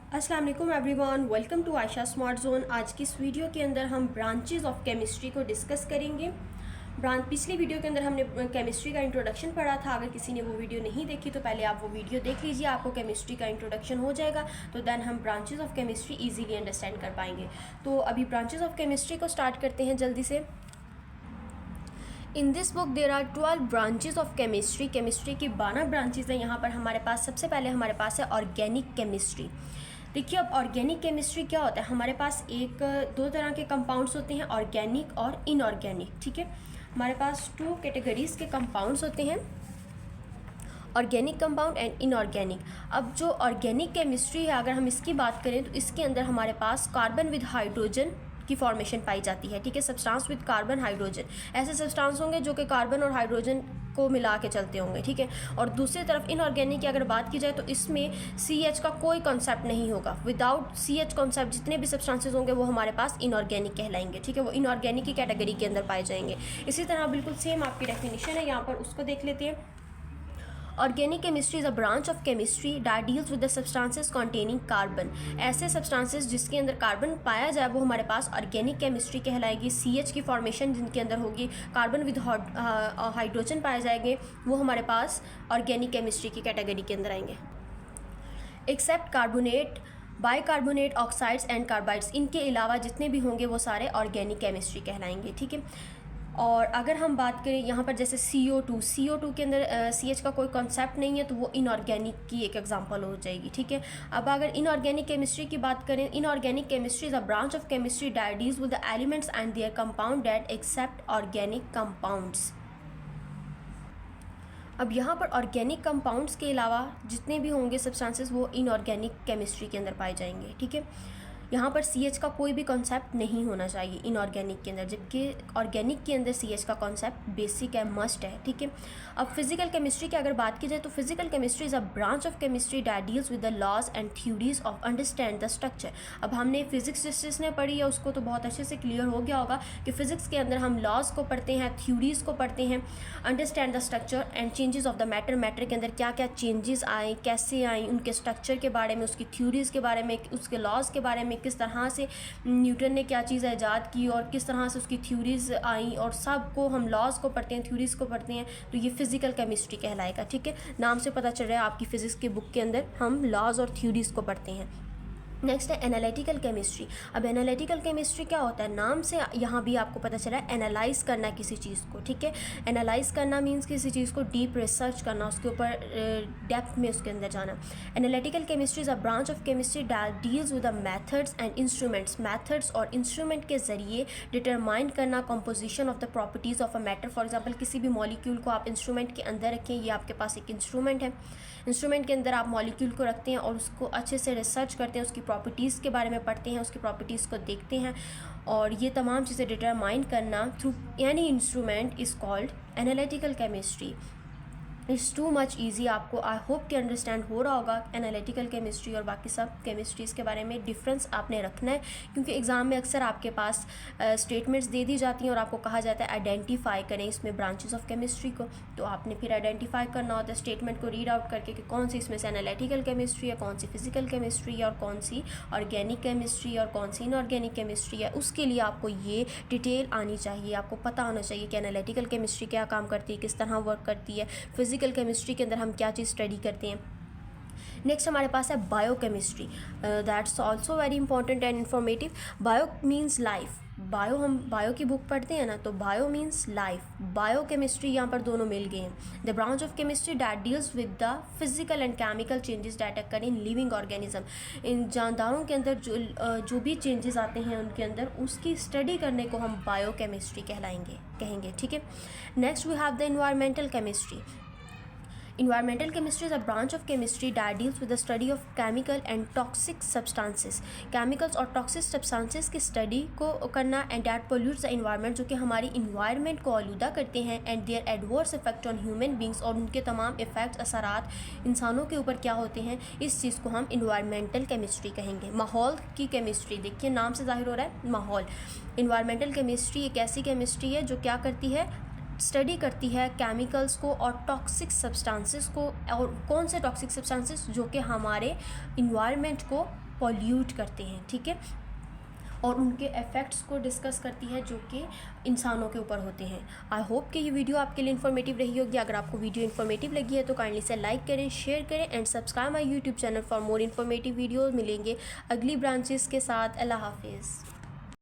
अस्सलाम वालेकुम everyone, welcome to Ayesha smart zone. आज की इस वीडियो के अंदर हम ब्रांचेस ऑफ केमिस्ट्री को डिस्कस करेंगे। पिछली वीडियो के अंदर हमने केमिस्ट्री का इंट्रोडक्शन पढ़ा था। अगर किसी ने वो वीडियो नहीं देखी तो पहले आप वो वीडियो देख लीजिए, आपको केमिस्ट्री का इंट्रोडक्शन हो जाएगा, तो देन हम branches of chemistry easily understand कर पाएंगे। तो अभी ब्रांचेस ऑफ केमिस्ट्री को स्टार्ट करते हैं जल्दी से। In this book there are 12 branches of chemistry. Chemistry की 12 ब्रांचेज हैं यहाँ पर हमारे पास। सबसे पहले हमारे पास है ऑर्गेनिक केमिस्ट्री। देखिए, अब ऑर्गेनिक केमिस्ट्री क्या होता है, हमारे पास दो तरह के कंपाउंड्स होते हैं, ऑर्गेनिक और इनऑर्गेनिक। ठीक है, हमारे पास 2 कैटेगरीज के कंपाउंड्स होते हैं, ऑर्गेनिक कंपाउंड एंड इनऑर्गेनिक। अब जो ऑर्गेनिक केमिस्ट्री है, अगर हम इसकी बात करें तो इसके अंदर हमारे पास कार्बन विद हाइड्रोजन की फॉर्मेशन पाई जाती है। ठीक है, सब्सटेंस विद कार्बन हाइड्रोजन, ऐसे सब्सटेंस होंगे जो कि कार्बन और हाइड्रोजन को मिला के चलते होंगे। ठीक है, और दूसरी तरफ इनऑर्गेनिक की अगर बात की जाए तो इसमें CH का कोई कॉन्सेप्ट नहीं होगा। विदाउट CH कॉन्सेप्ट जितने भी सब्सटेंसेस होंगे वो हमारे पास इनऑर्गेनिक कहलाएंगे। ठीक है, वो इनऑर्गेनिक की कैटेगरी के अंदर पाए जाएंगे। इसी तरह बिल्कुल सेम आपकी डेफिनेशन है यहाँ पर, उसको देख लेते हैं। Organic chemistry is a branch of chemistry that deals with the substances containing carbon. ऐसे सब्सटेंसेस जिसके अंदर कार्बन पाया जाए वो हमारे पास ऑर्गेनिक केमिस्ट्री कहलाएगी। CH की फॉर्मेशन जिनके अंदर होगी, कार्बन विद हाइड्रोजन पाए जाएंगे, वो हमारे पास ऑर्गेनिक केमिस्ट्री की कैटेगरी के अंदर आएंगे। Except carbonate, bicarbonate, oxides and carbides, इनके अलावा जितने भी होंगे वो सारे ऑर्गेनिक केमिस्ट्री कहलाएंगे। ठीक है, और अगर हम बात करें यहाँ पर जैसे CO2 के अंदर CH का कोई कॉन्सेप्ट नहीं है तो वो इनऑर्गेनिक की एक एग्जांपल हो जाएगी। ठीक है, अब अगर इनऑर्गेनिक केमिस्ट्री की बात करें, inorganic chemistry is a branch of chemistry that deals with the elements and their compound that except organic compounds. अब यहाँ पर ऑर्गेनिक कंपाउंड्स के अलावा जितने भी होंगे सब्सटेंसेस वो इनऑर्गेनिक केमिस्ट्री के अंदर पाए जाएंगे। ठीक है, यहाँ पर CH का कोई भी कॉन्सेप्ट नहीं होना चाहिए इनऑर्गेनिक के अंदर, जबकि ऑर्गेनिक के अंदर CH का कॉन्सेप्ट बेसिक है, मस्ट है। ठीक है, अब फिजिकल केमिस्ट्री की अगर बात की जाए तो physical chemistry is a branch of chemistry that deals with the laws and theories of understand the structure. अब हमने फिजिक्स जिसने पढ़ी है उसको तो बहुत अच्छे से क्लियर हो गया होगा कि फिजिक्स के अंदर हम लॉज को पढ़ते हैं, थ्योरीज को पढ़ते हैं, understand the structure and changes of the matter, matter के अंदर क्या क्या चेंजेस आए, कैसे आए, उनके स्ट्रक्चर के बारे में, उसकी थ्योरीज के बारे में, उसके लॉज के बारे में, किस तरह से न्यूटन ने क्या चीज़ ईजाद की और किस तरह से उसकी थ्योरीज आई, और सब को हम लॉज को पढ़ते हैं, थ्योरीज को पढ़ते हैं, तो ये फिजिकल केमिस्ट्री कहलाएगा। ठीक है, नाम से पता चल रहा है आपकी फिजिक्स की बुक के अंदर हम लॉज और थ्योरीज को पढ़ते हैं। नेक्स्ट है एनालिटिकल केमिस्ट्री। अब एनालिटिकल केमिस्ट्री क्या होता है, नाम से यहाँ भी आपको पता चला है एनालाइज करना किसी चीज़ को। ठीक है, एनालाइज करना मीन्स किसी चीज़ को डीप रिसर्च करना, उसके ऊपर डेप्थ में उसके अंदर जाना। Analytical chemistry is a branch of chemistry that deals with the methods and instruments. Methods और इंस्ट्रूमेंट के जरिए डिटरमाइन करना composition of the properties of a matter. For example किसी भी मॉलिक्यूल को आप इंस्ट्रूमेंट के अंदर रखें, ये आपके पास एक इंस्ट्रूमेंट है, इंस्ट्रूमेंट के अंदर आप मॉलिक्यूल को रखते हैं और उसको अच्छे से रिसर्च करते हैं, उसकी प्रॉपर्टीज़ के बारे में पढ़ते हैं, उसकी प्रॉपर्टीज़ को देखते हैं, और ये तमाम चीज़ें डिटरमाइन करना through any instrument is called analytical chemistry. It's too much easy. आपको आई होप कि अंडरस्टैंड हो रहा होगा एनालिटिकल केमिस्ट्री और बाकी सब केमिस्ट्रीज़ के बारे में। डिफरेंस आपने रखना है क्योंकि एग्ज़ाम में अक्सर आपके पास स्टेटमेंट्स दे दी जाती हैं और आपको कहा जाता है आइडेंटिफाई करें इसमें ब्रांचेस ऑफ केमिस्ट्री को, तो आपने फिर आइडेंटिफाई करना होता है स्टेटमेंट को रीड आउट करके कि कौन सी इसमें से एनालिटिकल केमिस्ट्री है, कौन सी फिजिकल केमिस्ट्री है, और कौन सी ऑर्गेनिक केमिस्ट्री और कौन सी इनऑर्गेनिक केमिस्ट्री है। उसके लिए आपको ये डिटेल आनी चाहिए, आपको पता होना चाहिए कि एनालिटिकल केमिस्ट्री क्या काम करती है, किस तरह वर्क करती है, फिजिकल केमिस्ट्री के अंदर हम क्या चीज़ स्टडी करते हैं। नेक्स्ट हमारे पास है biochemistry, that's also very important and informative. Bio means life. Bio, हम बायो की बुक पढ़ते हैं ना, तो bio means life, bio chemistry यहाँ पर दोनों मिल गए हैं। The branch of chemistry that deals with the physical and chemical changes that occur in living organism. इन जानदारों के अंदर जो भी चेंजेस आते हैं उनके अंदर, उसकी स्टडी करने को हम बायो केमिस्ट्री कहेंगे। ठीक है, next we have the environmental chemistry. Environmental chemistry is a branch of chemistry that deals with the study of chemical and toxic substances. Chemicals और toxic substances की study को करना and that pollutes the environment, जो कि हमारी environment को आलूदा करते हैं, and their adverse effect on human beings, और उनके तमाम effects असरात इंसानों के ऊपर क्या होते हैं, इस चीज़ को हम environmental chemistry कहेंगे। माहौल की chemistry, देखिए नाम से जाहिर हो रहा है माहौल। environmental chemistry एक ऐसी chemistry है जो क्या करती है, स्टडी करती है केमिकल्स को और टॉक्सिक सब्सटेंसेस को, और कौन से टॉक्सिक सब्सटेंसेस जो कि हमारे इन्वायरमेंट को पॉल्यूट करते हैं, ठीक है, और उनके इफ़ेक्ट्स को डिस्कस करती है जो कि इंसानों के ऊपर होते हैं। आई होप कि ये वीडियो आपके लिए इन्फॉर्मेटिव रही होगी। अगर आपको वीडियो इन्फॉर्मेटिव लगी है तो काइंडली से लाइक करें, शेयर करें and subscribe my YouTube channel for more informative video. मिलेंगे अगली ब्रांचेस के साथ। अल्लाह हाफिज़।